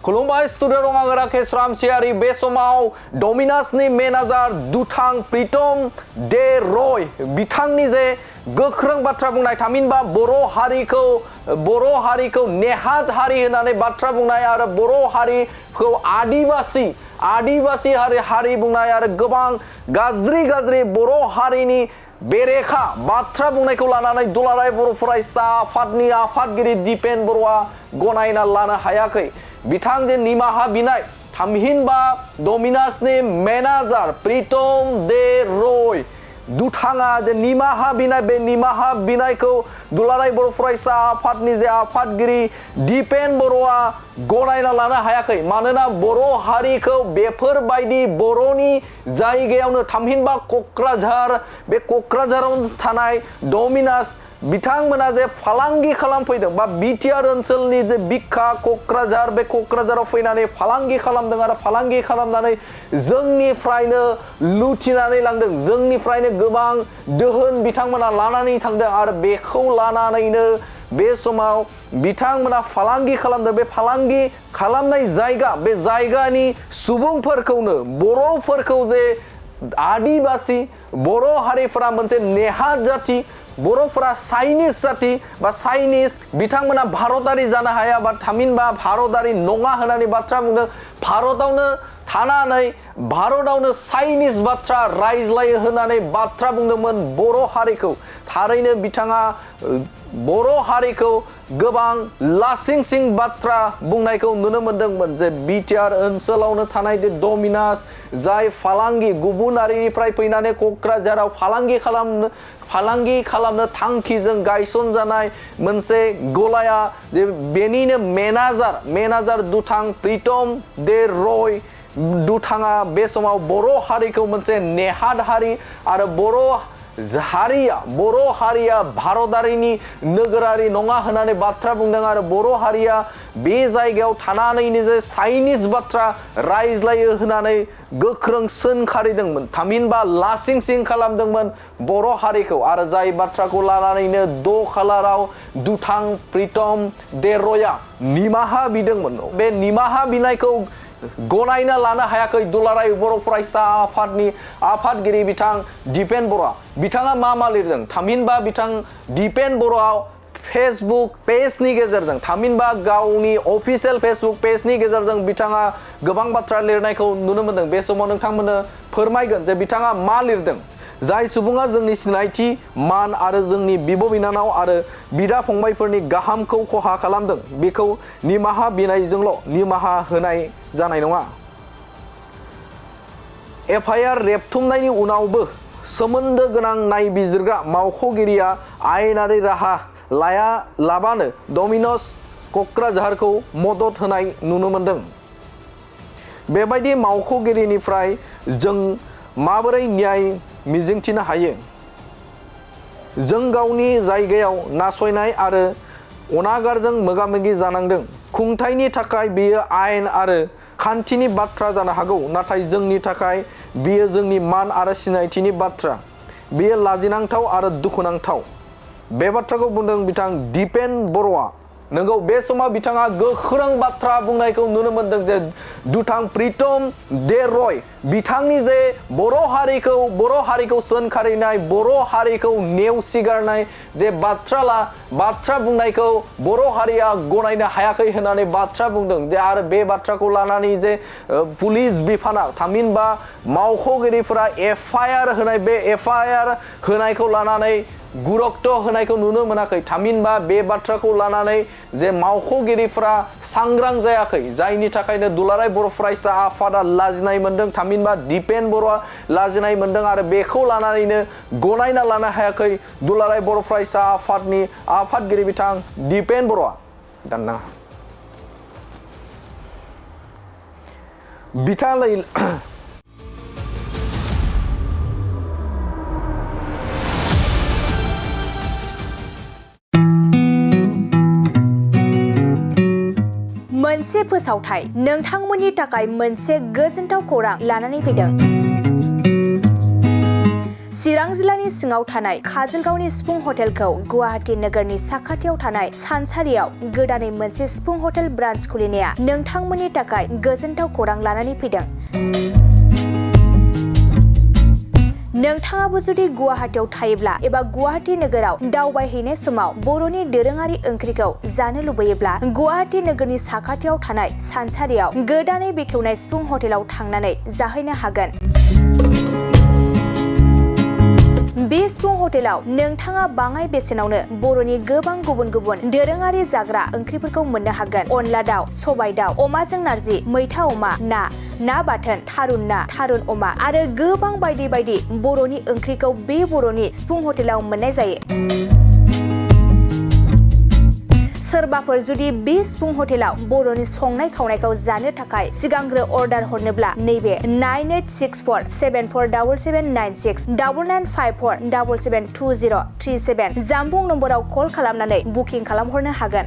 खुलुमबाय स्टुडिअ दं आं राकेश रामसियारि बे समाव डमिन'सनि मेनेजार दुथां प्रीतम दे रय बिथांनि जे गोख्रों बाथ्रा बुंनाय थामहिनबा बर' हारिखौ नेहाद हारि होननानै बाथ्रा बुंनाय आरो बर' हारिखौ आदिबासी हारि बुंनाय आरो गोबां गाज्रि बर' हारिनि बेरेखा बाथ्रा बुंनायखौ लानानै दुलाराय बर' फरायसा आफादनि आफादगिरि दिपेन बर'आ गनायना लानो हायाखै बिथां जे निमाहा बिनाय थामहिनबा डमिन'सनि मेनेजार प्रीतम दे रय दुथाङा जे निमाहा बिनाय बे निमाहा बिनायखौ दुलाराय बर' फरायसा आफादनि जे आफादगिरि दिपेन बर'आ गनायना लानो हायाखै मानोना बर' हारिखौ बेफोरबायदि बर'नि जायगायावनो थामहिनबा क'क्राझार बे क'क्राझाराव थानाय डमिन'स बिथांमोना जे फालांगि खालामफैदों बा बिटिआर ओनसोलनि जे बिखा क'क्राझार बे क'क्राझाराव फैनानै फालांगि खालामदों आरो फालांगि खालामनानै जोंनिफ्रायनो लुथिनानै लांदों जोंनिफ्रायनो गोबां दोहोन बिथांमोना लानानै थांदों आरो बेखौ लानानैनो बे समाव बिथांमोना फालांगि खालामदों बे फालांगि खालामनाय जायगा बे जायगानि सुबुंफोरखौनो बर'फोरखौ जे आदिबासी बर' हारिफोरा मोनसे नेहाद जाथि बर'फोरा चाइनिज जाथि बा चाइनिज बिथांमोना भारतारि जानो हाया बा थामहिनबा भारतारि नङा होननानै बाथ्रा बुंदों भारतावनो थानानै भारतावनो चाइनिज बाथ्रा रायज्लायो होननानै बाथ्रा बुंदोंमोन बर' हारिखौ थारैनो बिथाङा बर' हारिखौ गोबां लासिंसिं बाथ्रा बुंनायखौ नुनो मोनदोंमोन जे बिटिआर ओनसोलावनो थानाय जे डमिन'स जाय फालांगि गुबुनारिनिफ्राय फैनानै क'क्राझाराव फालांगि खालामनो थांखिजों गायसनजानाय मोनसे गलाया जे बेनिनो मेनेजार दुथां प्रीतम दे रय दुथाङा बे समाव बर' हारिखौ मोनसे नेहाद हारि आरो बर' हारिया भारतारिनि नोगोरारि नङा होननानै बाथ्रा बुंदों आरो बर' हारिया बे जायगायाव थानानैनो जे चाइनिज बाथ्रा रायज्लायो होननानै गोख्रों सोंखारिदोंमोन थामहिनबा लासिंसिं खालामदोंमोन बर' हारिखौ आरो जाय बाथ्राखौ लानानैनो 2 खालाराव दुथां प्रीतम दे रयआ निमाहा बिदोंमोन बे निमाहा बिनायखौ गनायना लानो हायाखै दुलाराय बर' फरायसा आफादनि आफादगिरि बिथां दिपेन बर'आ बिथाङा मा लिरदों थामहिनबा बिथां दिपेन बर'आ फेसबुक पेजनि गेजेरजों थामहिनबा गावनि अफिसियेल फेसबुक पेजनि गेजेरजों बिथाङा गोबां बाथ्रा लिरनायखौ नुनो मोनदों बे समाव नोंथांमोननो फोरमायगोन जे बिथाङा मा लिरदों जाय सुबुङा जोंनि सिनायथि मान आरो जोंनि बिब' बिनानाव आरो बिदा फंबायफोरनि गाहामखौ खहा खालामदों बेखौ निमाहा बिनायजोंल' निमाहा होनाय जानाय नङा एफआइआर रेबथुमनायनि उनावबो सोमोन्दो गोनां नायबिजिरग्रा मावख'गिरिया आयेनारि राहा लाबानो डमिन'स क'क्राझारखौ मदद होनाय नुनो मोनदों बेबायदि मावख'गिरिनिफ्राय जों माबोरै न्याय मिजिंथिनो हायो जों गावनि जायगायाव नासयनाय आरो अनागारजों मोगा-मोगि जानांदों खुंथायनि थाखाय बेयो आयेन आरो खान्थिनि बाथ्रा जानो हागौ नाथाय जोंनि थाखाय बेयो जोंनि मान आरो सिनायथिनि बाथ्रा बेयो लाजिनांथाव आरो दुखुनांथाव बे बाथ्राखौ बुंदों बिथां दिपेन बर'आ नंगौ बे समाव बिथाङा गोख्रों बाथ्रा बुंनायखौ नुनो मोनदों जे दुथां प्रीतम दे रय बिथांनि जे बर' हारिखौ सोंखारिनाय बर' हारिखौ नेवसिगारनाय जे बाथ्रा बुंनायखौ बर' हारिया गनायनो हायाखै होननानै बाथ्रा बुंदों जे आरो बे बाथ्राखौ लानानै जे पुलिस बिफाना थामहिनबा मावख'गिरिफोरा एफआइआर होनाय बे एफआइआर होनायखौ लानानै गुरुत्व होनायखौ नुनो मोनाखै थामहिनबा बे बाथ्राखौ लानानै जे मावख'गिरिफोरा सांग्रां जायाखै जायनि थाखायनो दुलाराय बर' फरायसा आफादा लाजिनाय मोनदों थामहिनबा दिपेन बर'आ लाजिनाय मोनदों आरो बेखौ लानानैनो गनायना लानो हायाखै दुलाराय बर' फरायसा आफादनि आफादगिरि बिथां दिपेन बर'आ दानना बिथाङा मोनसे फोसावथाय नोंथांमोननि थाखाय मोनसे गोजोनथाव खौरां लानानै फैदों चिरां जिल्लानि सिङाव थानाय काजलगावनि सिफुं हटेलखौ गुवाहाटी नोगोरनि साखाथियाव थानाय सानसारियाव गोदानै मोनसे सिफुं हटेल ब्रान्च खुलिनाया नोंथांमोननि थाखाय गोजोनथाव खौरां लानानै फैदों। नोंथाङाबो जुदि गुवाहाटीयाव थायोब्ला एबा गुवाहाटी नोगोराव दावबायहैनाय समाव बर'नि दोरोङारि ओंख्रिखौ जानो लुबैयोब्ला गुवाहाटी नोगोरनि साखाथियाव थानाय सानसारियाव गोदानै बेखेवनाय सिफुं हटेलाव थांनानै जाहैनो हागोन। बे सिफुं हटेलाव नोंथाङा बाङाय बेसेनावनो बर'नि गोबां गुबुन गुबुन दोरोङारि जाग्रा ओंख्रिफोरखौ मोननो हागोन। अनला दाउ, सबाय दाउ, अमाजों नारजि, मैथा अमा, ना बाथोन, थारुन अमा आरो गोबां बायदि बायदि बर'नि ओंख्रिखौ बे बर'नि सिफुं हटेलाव मोननाय जायो। सोरबाफोर जुदि बे सिफुं हटेलाव बर'नि संनाय खावनायखौ जानो थाखाय सिगांग्रो अर्डार हरनोब्ला नैबे 9864747796 9954772037 जामबुं नम्बराव कल खालामनानै बुकिं खालामहरनो हागोन।